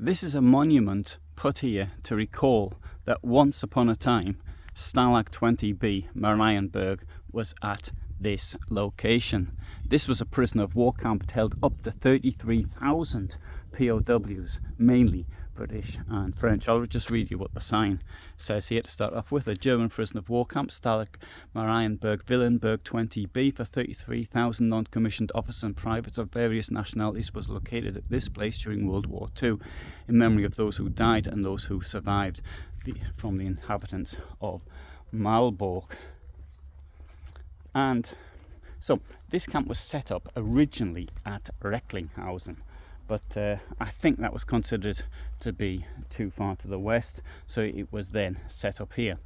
This is a monument put here to recall that once upon a time Stalag XXB Marienburg was at this location. This was a prisoner of war camp that held up to 33,000 POWs, mainly British and French. I'll just read you what the sign says here to start off with. A German prisoner of war camp, Stalag Marienburg, Wielbark 20B, for 33,000 non-commissioned officers and privates of various nationalities, was located at this place during World War II in memory of those who died and those who survived from the inhabitants of Malbork. And so this camp was set up originally at Recklinghausen, but I think that was considered to be too far to the west, so it was then set up here.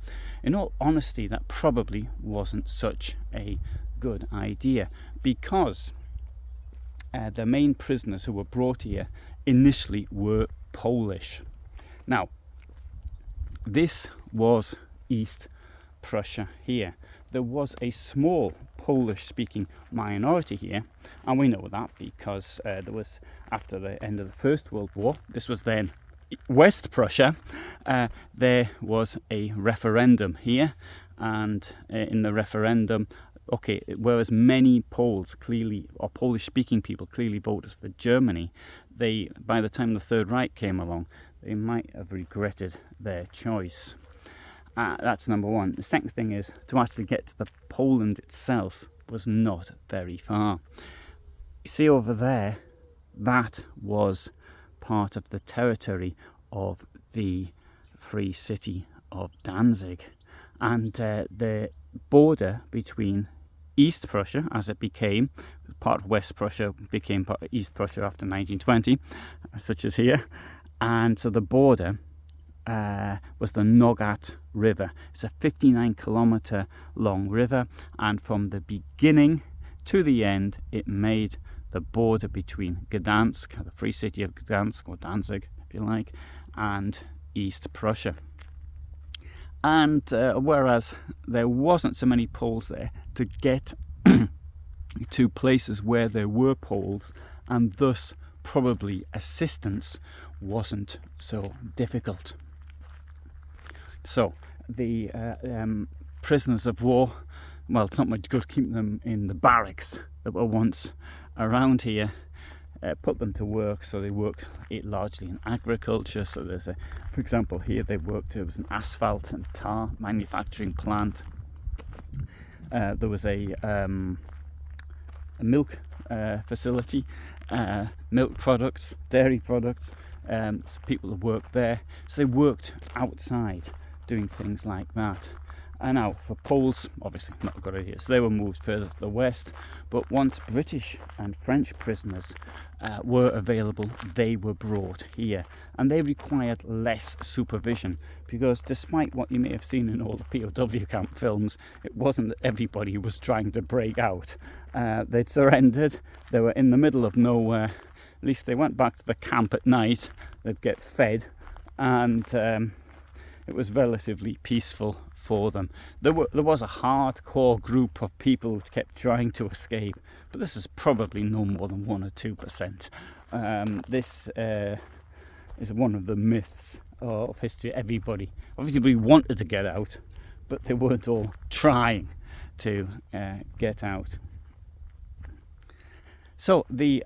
In all honesty, that probably wasn't such a good idea, because the main prisoners who were brought here initially were Polish. Now, this was East Prussia here. There was a small Polish-speaking minority here, and we know that because there was, after the end of the First World War, this was then West Prussia, there was a referendum here, and in the referendum, whereas many Poles clearly, or Polish-speaking people clearly voted for Germany, by the time the Third Reich came along, they might have regretted their choice. That's number one. The second thing is, to actually get to the Poland itself was not very far. You see over there, that was part of the territory of the Free City of Danzig. And the border between East Prussia, as it became, part of West Prussia became part of East Prussia after 1920, such as here. And so the border was the Nogat River. It's a 59-kilometer long river, and from the beginning to the end it made the border between Gdansk, the Free City of Gdansk, or Danzig if you like, and East Prussia. And whereas there wasn't so many Poles there, to get to places where there were Poles, and thus probably assistance, wasn't so difficult. So the prisoners of war, well, it's not much good keeping them in the barracks that were once around here. Put them to work, so they worked largely in agriculture. So there's for example, here it was an asphalt and tar manufacturing plant. There was a milk facility, milk products, dairy products. So people that worked there, so they worked outside doing things like that. And now for Poles, obviously not a good idea, so they were moved further to the west. But once British and French prisoners were available, they were brought here, and they required less supervision, because despite what you may have seen in all the POW camp films, it wasn't that everybody was trying to break out. They'd surrendered, they were in the middle of nowhere. At least they went back to the camp at night, they'd get fed, and it was relatively peaceful for them. There was a hardcore group of people who kept trying to escape, but this is probably no more than 1 or 2%. This is one of the myths of history. Everybody wanted to get out, but they weren't all trying to get out. So the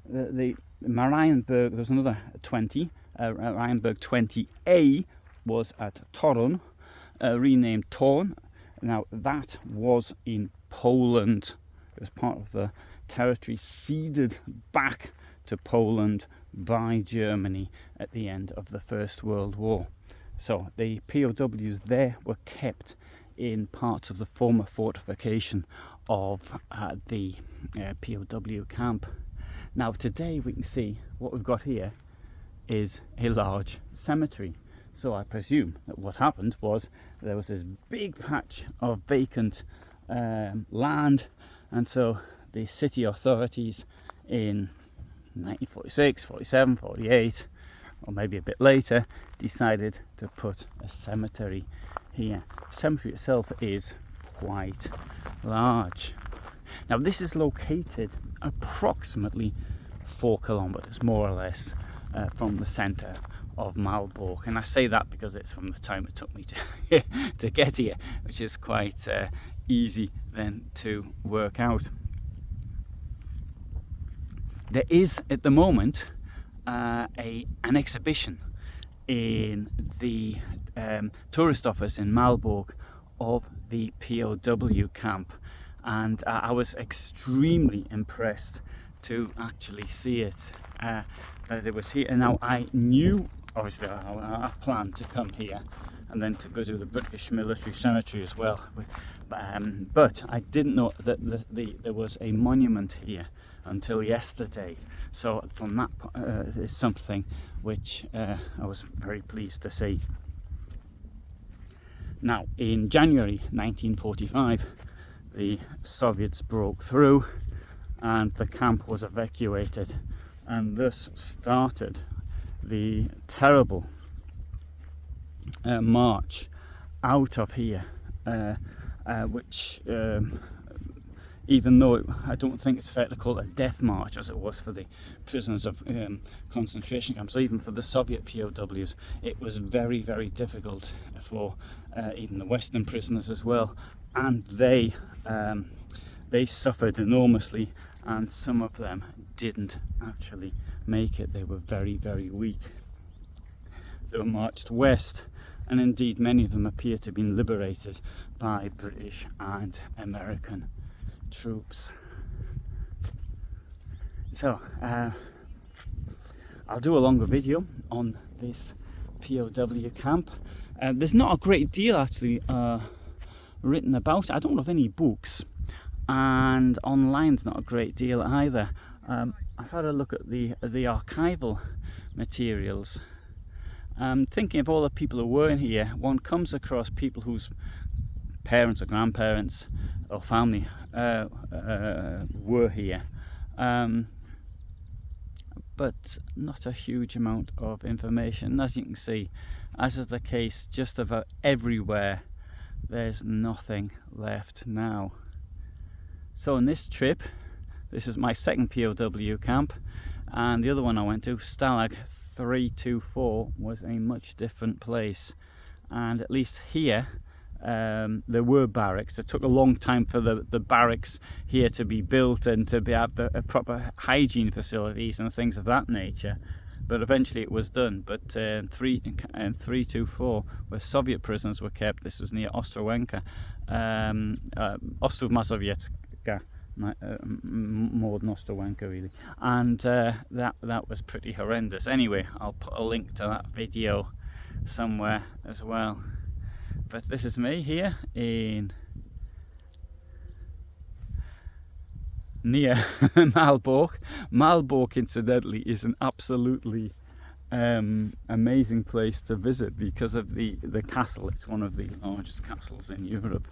Marienburg, there was another 20, Marienburg 20A was at Torun, renamed Torn. Now that was in Poland. It was part of the territory ceded back to Poland by Germany at the end of the First World War. So the POWs there were kept in parts of the former fortification of the POW camp. Now today we can see what we've got here is a large cemetery. So I presume that what happened was there was this big patch of vacant land, and so the city authorities in 1946, 47, 48, or maybe a bit later, decided to put a cemetery here. The cemetery itself is quite large. Now this is located approximately 4 kilometers, more or less, from the centre of Malbork, and I say that because it's from the time it took me to to get here, which is quite easy then to work out. There is at the moment an exhibition in the tourist office in Malbork of the POW camp, and I was extremely impressed to actually see it, that it was here. And now I knew, obviously I planned to come here and then to go to the British military cemetery as well, but I didn't know that there was a monument here until yesterday. So from that is something which I was very pleased to see. Now in January 1945 the Soviets broke through and the camp was evacuated, and thus started the terrible march out of here, which even though I don't think it's fair to call it a death march as it was for the prisoners of concentration camps, even for the Soviet POWs, it was very, very difficult for even the Western prisoners as well, and they suffered enormously, and some of them didn't actually make it. They were very, very weak. They were marched west, and indeed many of them appear to have been liberated by British and American troops. So I'll do a longer video on this POW camp. There's not a great deal actually written about it. I don't have any books, and online's not a great deal either. I've had a look at the archival materials. Thinking of all the people who were in here, one comes across people whose parents or grandparents or family were here, but not a huge amount of information. As you can see, as is the case just about everywhere, there's nothing left now. So on this trip, this is my second POW camp, and the other one I went to, Stalag 324, was a much different place. And at least here there were barracks. It took a long time for the barracks here to be built and to have the proper hygiene facilities and things of that nature, but eventually it was done. But 324, where Soviet prisoners were kept, this was near Ostrowenka, Ostrov-Mazowiecka, more than Ostrowenka really, and that was pretty horrendous. Anyway, I'll put a link to that video somewhere as well. But this is me here in near Malbork. Malbork, incidentally, is an absolutely amazing place to visit because of the castle. It's one of the largest castles in Europe,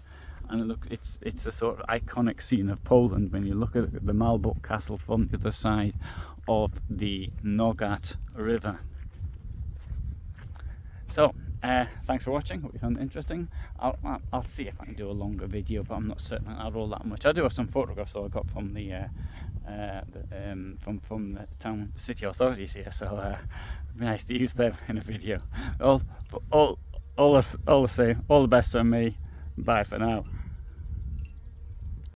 and look, it's a sort of iconic scene of Poland when you look at the Malbork castle from the other side of the Nogat River. So thanks for watching. Hope you found it interesting. I'll see if I can do a longer video, but I'm not certain I'll roll that much. I do have some photographs that I got from the from the town city authorities here, so it'd be nice to use them in a video. All the same. All the best from me. Bye for now.